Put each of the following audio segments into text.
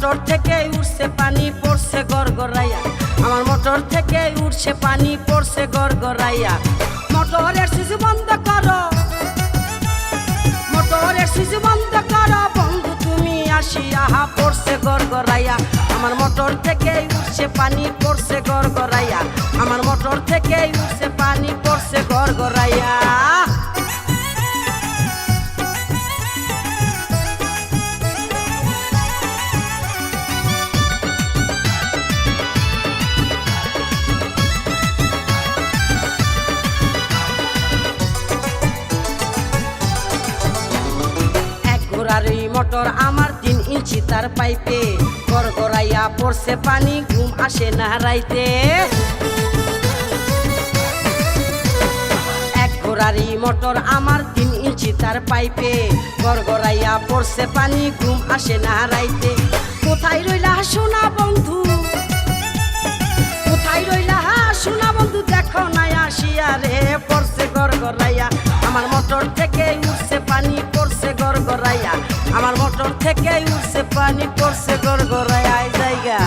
Motor থেকে উঠছে পানি পড়ছে গড়গড়াইয়া, আমার মোটর থেকে উঠছে পানি পড়ছে গড়গড়াইয়া। মোটরের সুইচ বন্ধ করো, মোটরের সুইচ বন্ধ করো বন্ধু তুমি আসিয়া, পড়ছে গড়গড়াইয়া। আমার মোটর থেকে উঠছে পানি পড়ছে গড়গড়াইয়া, আমার মোটর থেকে উঠছে পানি পড়ছে গড়গড়াইয়া। এই মোটর আমার 3 ইঞ্চি তার পাইপে, গড়গড়াইয়া পড়ছে পানি ঘুম আসে না রাইতে। এক ঘোড়ারি মোটর আমার 3 ইঞ্চি তার পাইপে, গড়গড়াইয়া পড়ছে পানি ঘুম আসে না রাইতে। কোথায় রইলা সোনা বন্ধু, কোথায় রইলা সোনা বন্ধু, দেখো না আসিয়া রে, পড়ছে গড়গড়াইয়া। আমার মোটর থেকে উঠছে পানি পড়ছে গড়গড়াইয়া, আমার মোটর থেকে উঠছে পানি পড়ছে গড়গড়াইয়া জায়গা।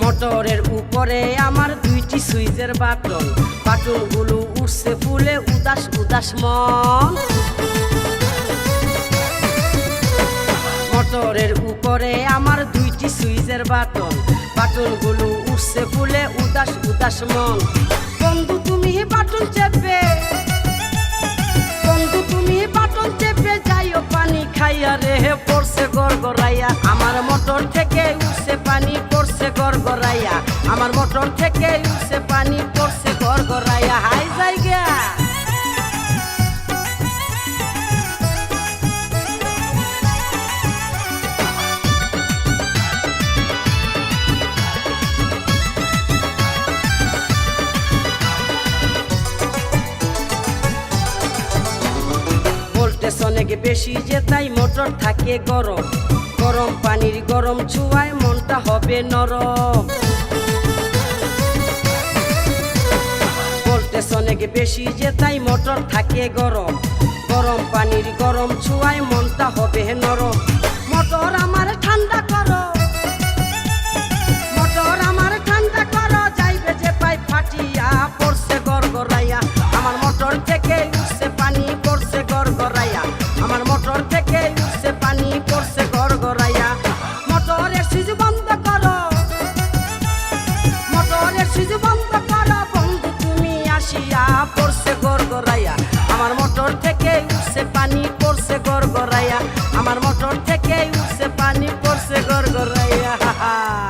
মোটরের উপরে আমার 2টি সুইচের বাটন, বাটনগুলো উঠছে ফুলে উদাস উদাস মন। মোটরের উপরে আমার 2টি সুইচের বাটন, বাটনগুলো উঠছে ফুলে উদাস উদাস মন। বন্ধু তুমি বাটন চেপে, বন্ধু তুমি বাটন চেপে যাইও পানি খাইয়া রে, পড়ছে গড়গড়াইয়া। আমার মোটর থেকে উঠছে পানি পড়ছে গড়গড়াইয়া, আমার মোটর থেকে উঠছে পানি পড়ছে গড়গড়াইয়া হাই জায়গা। ভোল্টেজ অনেক বেশি যে তাই মোটর থাকে গরম, গরম পানির গরম ছুঁয়ায় মনটা হবে নরম। ভোল্টেজ অনেক বেশি যে তাই মোটর থাকে গরম, গরম পানির গরম ছুঁয়ায় মনটা হবে নরম। মোটর আমার